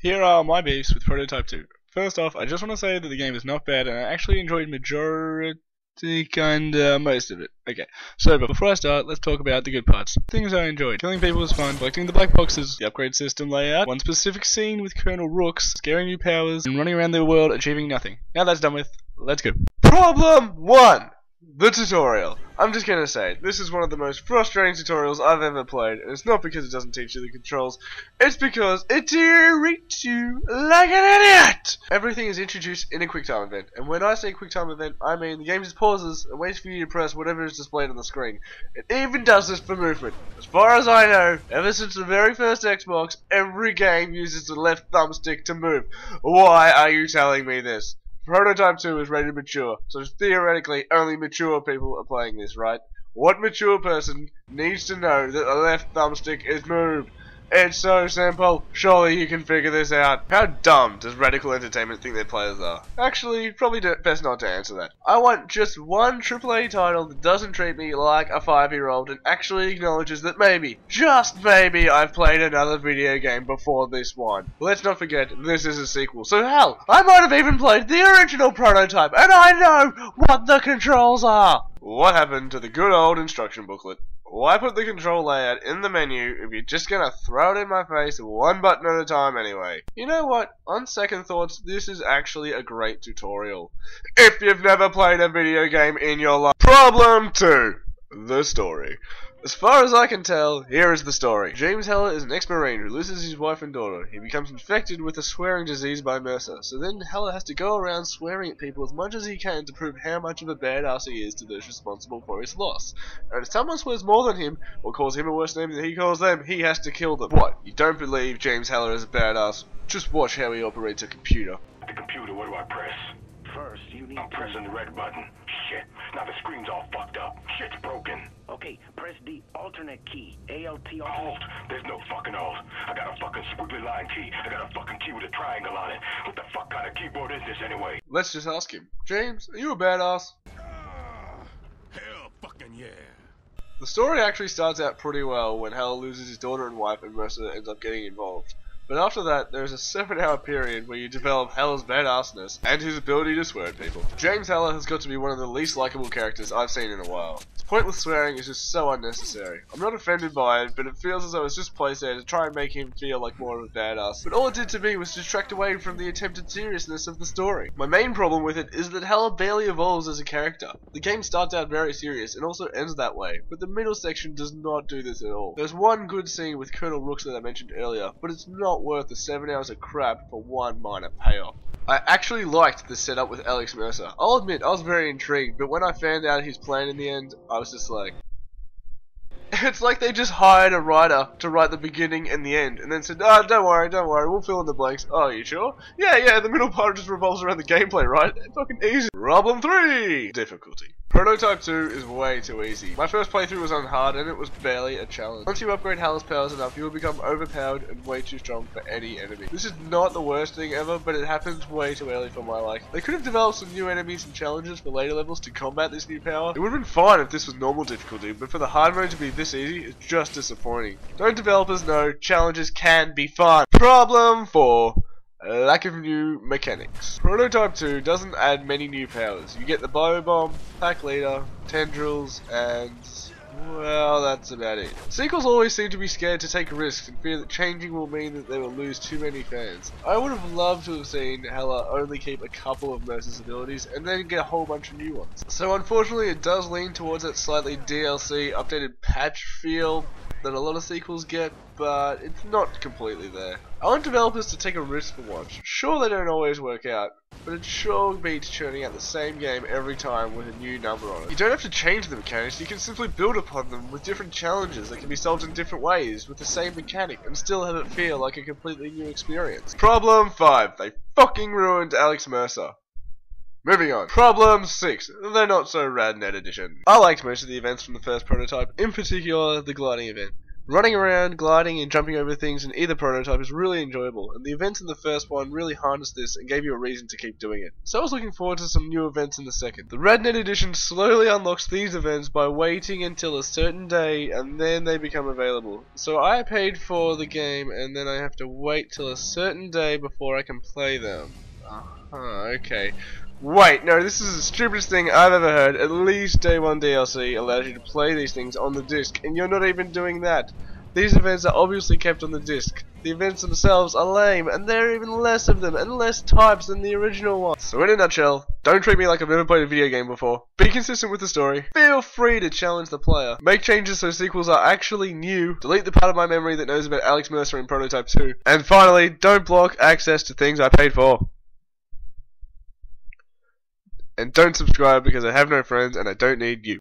Here are my beefs with Prototype 2. First off, I just want to say that the game is not bad and I actually enjoyed most of it. Okay, so but before I start, let's talk about the good parts. Things I enjoyed. Killing people was fun, collecting the black boxes, the upgrade system layout, one specific scene with Colonel Rooks, scaring new powers, and running around the world achieving nothing. Now that's done with, let's go. Problem 1. The tutorial. I'm just gonna say, this is one of the most frustrating tutorials I've ever played, and it's not because it doesn't teach you the controls, it's because it treats you like an idiot! Everything is introduced in a QuickTime event, and when I say QuickTime event, I mean the game just pauses and waits for you to press whatever is displayed on the screen. It even does this for movement. As far as I know, ever since the very first Xbox, every game uses the left thumbstick to move. Why are you telling me this? Prototype 2 is rated mature, so theoretically only mature people are playing this, right? What mature person needs to know that the left thumbstick is moved? It's so simple. Surely you can figure this out. How dumb does Radical Entertainment think their players are? Actually, probably best not to answer that. I want just one AAA title that doesn't treat me like a 5-year-old and actually acknowledges that maybe, just maybe, I've played another video game before this one. Let's not forget, this is a sequel. So hell, I might have even played the original Prototype, and I know what the controls are. What happened to the good old instruction booklet? Why put the control layout in the menu if you're just gonna throw it in my face one button at a time anyway? You know what? On second thoughts, this is actually a great tutorial. If you've never played a video game in your life. Problem 2. The story. As far as I can tell, here is the story. James Heller is an ex-marine who loses his wife and daughter. He becomes infected with a swearing disease by Mercer, so then Heller has to go around swearing at people as much as he can to prove how much of a badass he is to those responsible for his loss. And if someone swears more than him, or calls him a worse name than he calls them, he has to kill them. What, you don't believe James Heller is a badass? Just watch how he operates a computer. The computer, what do I press? First, you need I'm pressing the red button. Shit, now the screen's all fucked up. Shit's broken. Okay, press the alternate key. ALT Alt. alternate. There's no fucking alt. I got a fucking squiggly line key. I got a fucking key with a triangle on it. What the fuck kind of keyboard is this anyway? Let's just ask him. James, are you a badass? Hell fucking yeah. The story actually starts out pretty well when Heller loses his daughter and wife and Mercer ends up getting involved. But after that, there is a 7-hour period where you develop Heller's badassness and his ability to swear at people. James Heller has got to be one of the least likable characters I've seen in a while. His pointless swearing is just so unnecessary. I'm not offended by it, but it feels as though it's just placed there to try and make him feel like more of a badass. But all it did to me was distract away from the attempted seriousness of the story. My main problem with it is that Heller barely evolves as a character. The game starts out very serious and also ends that way, but the middle section does not do this at all. There's one good scene with Colonel Rooks that I mentioned earlier, but it's not worth the 7 hours of crap for one minor payoff. I actually liked the setup with Alex Mercer. I'll admit, I was very intrigued, but when I found out his plan in the end, I was just like... It's like they just hired a writer to write the beginning and the end, and then said, "Oh, don't worry, we'll fill in the blanks." Oh, you sure? Yeah, the middle part just revolves around the gameplay, right? It's fucking easy. Problem 3! Difficulty. Prototype 2 is way too easy. My first playthrough was on hard and it was barely a challenge. Once you upgrade Heller's powers enough, you will become overpowered and way too strong for any enemy. This is not the worst thing ever, but it happens way too early for my liking. They could have developed some new enemies and challenges for later levels to combat this new power. It would have been fine if this was normal difficulty, but for the hard mode to be this easy is just disappointing. Don't developers know challenges can be fun? Problem 4. Lack of new mechanics. Prototype 2 doesn't add many new powers. You get the Bio Bomb, Pack Leader, Tendrils, and... well, that's about it. Sequels always seem to be scared to take risks and fear that changing will mean that they will lose too many fans. I would have loved to have seen Heller only keep a couple of Mercer's abilities and then get a whole bunch of new ones. So unfortunately it does lean towards that slightly DLC updated patch feel that a lot of sequels get, but it's not completely there. I want developers to take a risk for once. Sure, they don't always work out, but it sure beats churning out the same game every time with a new number on it. You don't have to change the mechanics, you can simply build upon them with different challenges that can be solved in different ways with the same mechanic and still have it feel like a completely new experience. Problem 5. They fucking ruined Alex Mercer. Moving on. Problem 6. The not so rad net edition. I liked most of the events from the first Prototype, in particular the gliding event. Running around, gliding, and jumping over things in either prototype is really enjoyable, and the events in the first one really harnessed this and gave you a reason to keep doing it. So I was looking forward to some new events in the second. The RadNet edition slowly unlocks these events by waiting until a certain day, and then they become available. So I paid for the game, and then I have to wait till a certain day before I can play them. Okay. Wait, no, this is the stupidest thing I've ever heard. At least Day 1 DLC allows you to play these things on the disc, and you're not even doing that. These events are obviously kept on the disc. The events themselves are lame, and there are even less of them, and less types than the original one. So in a nutshell, don't treat me like I've never played a video game before. Be consistent with the story. Feel free to challenge the player. Make changes so sequels are actually new. Delete the part of my memory that knows about Alex Mercer in Prototype 2. And finally, don't block access to things I paid for. And don't subscribe because I have no friends and I don't need you.